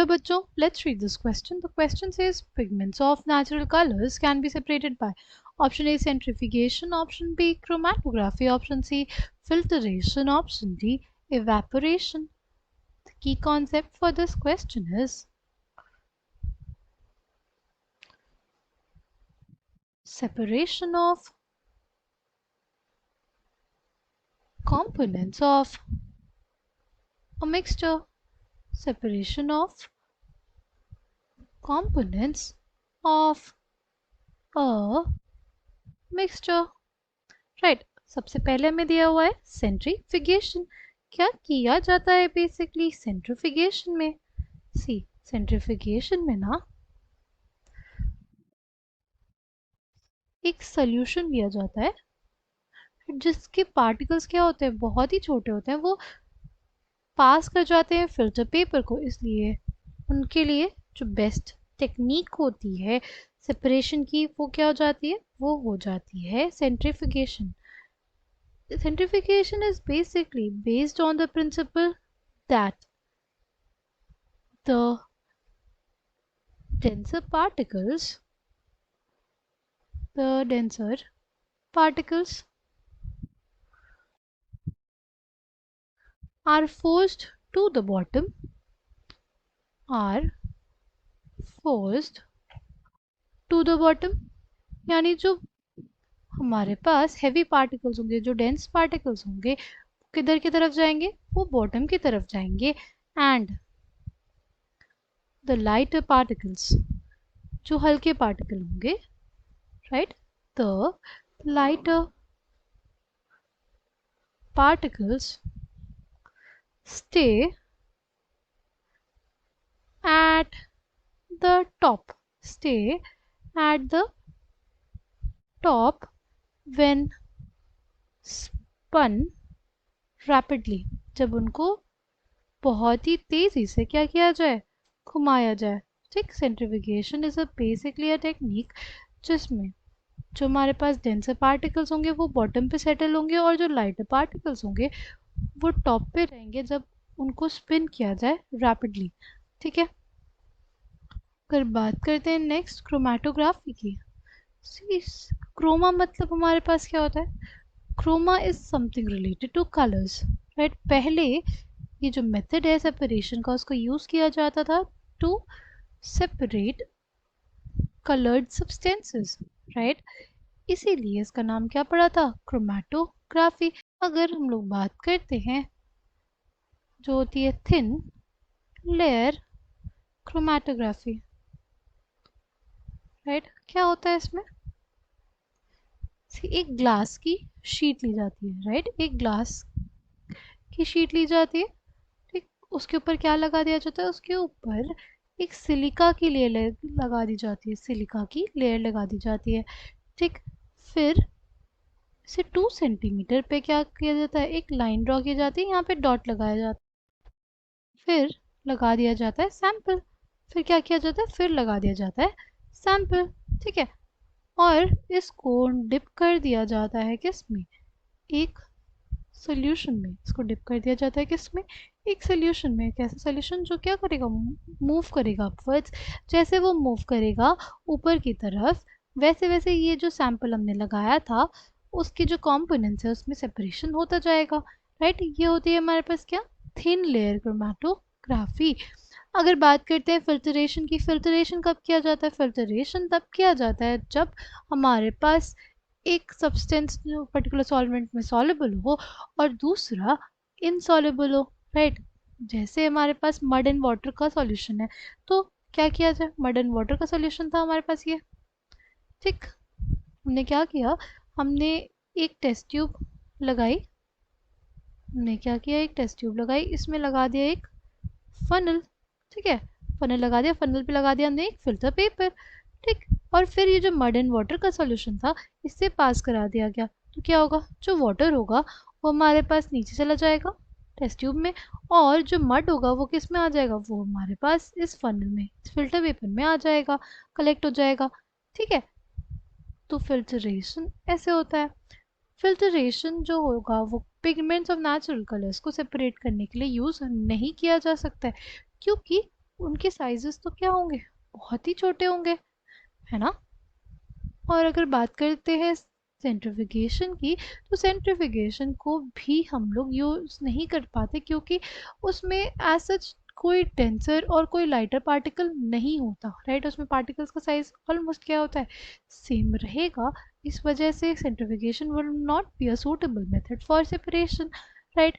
Hello बच्चों, let's read this question. The question says pigments of natural colors can be separated by option A centrifugation, option B chromatography, option C filtration, option D evaporation. The key concept for this question is separation of components of a mixture. Separation of components of a mixture. Right सबसे पहले हमें दिया हुआ है सेंट्रीफिगेशन. क्या किया जाता है बेसिकली सेंट्रीफिगेशन में? सी सेंट्रीफिगेशन में ना एक सोल्यूशन लिया जाता है जिसके पार्टिकल्स क्या होते हैं, बहुत ही छोटे होते हैं. वो पास कर जाते हैं फिल्टर पेपर को, इसलिए उनके लिए जो बेस्ट टेक्निक होती है सेपरेशन की वो क्या हो जाती है, वो हो जाती है सेंट्रीफिगेशन. Centrifugation is basically based on the principle that the denser particles are forced to the bottom, यानी जो हमारे पास हैवी पार्टिकल्स होंगे, जो डेंस पार्टिकल्स होंगे, किधर की तरफ जाएंगे, वो बॉटम की तरफ जाएंगे. एंड द लाइटर पार्टिकल्स, जो हल्के पार्टिकल होंगे, right, the lighter particles stay at the top when spun rapidly. जब उनको बहुत ही तेजी से क्या किया जाए, घुमाया जाए. ठीक, सेंट्रीफिगेशन इज बेसिकली अ टेक्निक जिसमें जो हमारे पास डेंसर पार्टिकल्स होंगे वो बॉटम पे सेटल होंगे और जो लाइटर पार्टिकल्स होंगे वो टॉप पे रहेंगे जब उनको स्पिन किया जाए रैपिडली. ठीक है, अगर बात करते हैं नेक्स्ट क्रोमेटोग्राफी की. क्रोमा मतलब हमारे पास क्या होता है, chroma is something related to colours, right. पहले ये जो मेथड है सेपरेशन का उसको यूज किया जाता था to separate coloured substances, right. इसीलिए इसका नाम क्या पड़ा था, क्रोमेटोग्राफी. अगर हम लोग बात करते हैं जो होती है थिन लेयर क्रोमेटोग्राफी, राइट. क्या होता है इसमें, एक ग्लास की शीट ली जाती है, राइट. एक ग्लास की शीट ली जाती है, ठीक. उसके ऊपर क्या लगा दिया जाता है, उसके ऊपर एक सिलिका की लेयर लगा दी जाती है, सिलिका की लेयर लगा दी जाती है, ठीक. फिर इसे 2 सेंटीमीटर पे क्या किया जाता है, एक लाइन ड्रॉ की जाती है, यहाँ पे डॉट लगाया जाता है, फिर लगा दिया जाता है सैंपल. फिर क्या किया जाता है, फिर लगा दिया जाता है सैंपल, ठीक है. और इसको डिप कर दिया जाता है किसमें, एक सोल्यूशन में. इसको डिप कर दिया जाता है किसमें, एक सोल्यूशन में. कैसा सोल्यूशन, जो क्या करेगा, मूव करेगा अपवर्ड्स. जैसे वो मूव करेगा ऊपर की तरफ, वैसे वैसे ये जो सैंपल हमने लगाया था उसके जो कंपोनेंट्स है उसमें सेपरेशन होता जाएगा, राइट. ये होती है हमारे पास क्या, थिन लेयर क्रोमेटोग्राफी. अगर बात करते हैं फिल्टरेशन की, फिल्टरेशन कब किया जाता है, फिल्टरेशन तब किया जाता है जब हमारे पास एक सब्सटेंस जो पर्टिकुलर सॉल्वेंट में सॉल्युबल हो और दूसरा इनसॉल्युबल हो, राइट. जैसे हमारे पास मड एंड वाटर का सॉल्यूशन है, तो क्या किया जाए, मड एंड वाटर का सॉल्यूशन था हमारे पास ये, ठीक. हमने क्या किया, हमने एक टेस्ट ट्यूब लगाई, इसमें लगा दिया एक फनल, ठीक है. फनल लगा दिया, फनल पे लगा दिया हमने एक फिल्टर पेपर, ठीक. और फिर ये जो मड एंड वाटर का सॉल्यूशन था इससे पास करा दिया गया, तो क्या होगा, जो वाटर होगा वो हमारे पास नीचे चला जाएगा टेस्ट ट्यूब में, और जो मड होगा वो किस में आ जाएगा, वो हमारे पास इस फनल में, इस फिल्टर पेपर में आ जाएगा, कलेक्ट हो जाएगा, ठीक है. तो फिल्टरेशन ऐसे होता है. फिल्टरेशन जो होगा वो पिगमेंट्स ऑफ नेचुरल कलर्स को सेपरेट करने के लिए यूज नहीं किया जा सकता है, क्योंकि उनके साइजेस तो क्या होंगे, बहुत ही छोटे होंगे, है ना। और अगर बात करते हैं सेंट्रिफिकेशन की, तो सेंट्रिफिकेशन को भी हम लोग यूज़ नहीं कर पाते क्योंकि उसमें एज सच कोई डेंसर और कोई लाइटर पार्टिकल नहीं होता, राइट। उसमें पार्टिकल्स का साइज ऑलमोस्ट क्या होता है, सेम रहेगा। इस वजह से सेंट्रिफिकेशन will not be a suitable method for separation, right.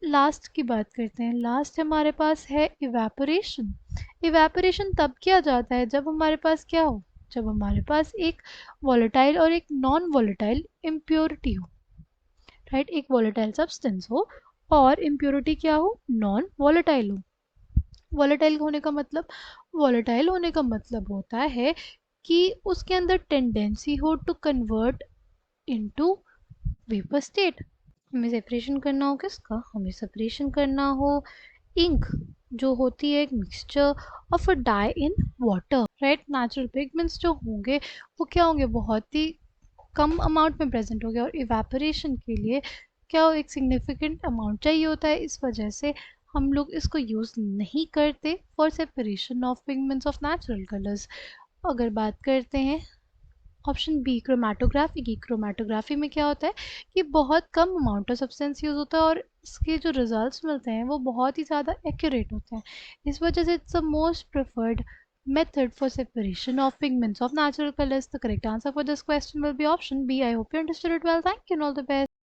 Last की बात करते हैं। लास्ट हमारे पास है इवेपोरेशन। इवेपोरेशन तब किया जाता है जब हमारे पास क्या हो, जब हमारे पास एक वॉलेटाइल और एक नॉन वॉलेटाइल इम्प्योरिटी हो, राइट। एक वॉलेटाइल सब्सटेंस हो और इम्प्योरिटी क्या हो, नॉन वॉलेटाइल हो। वॉलेटाइल होने का मतलब, वॉलेटाइल होने का मतलब होता है कि उसके अंदर टेंडेंसी हो to convert into vapour state. हमें सेपरेशन करना हो किसका, हमें सेपरेशन करना हो इंक, जो होती है एक mixture of a dye in water, right. Natural pigments जो होंगे वो क्या होंगे, बहुत ही कम अमाउंट में प्रेजेंट हो गया, और इवेपोरेशन के लिए क्या हो, एक सिग्निफिकेंट अमाउंट चाहिए होता है। इस वजह से हम लोग इसको यूज़ नहीं करते for separation of pigments of natural colours. अगर बात करते हैं ऑप्शन बी क्रोमेटोग्राफी की, क्रोमेटोग्राफी में क्या होता है कि बहुत कम अमाउंट ऑफ सब्सटेंस यूज़ होता है और इसके जो रिजल्ट्स मिलते हैं वो बहुत ही ज़्यादा एक्यूरेट होते हैं। इस वजह से it's the most preferred method for separation of pigments of natural colors. The correct answer for this question will be option B. I hope you understood it well. Thank you and all the best.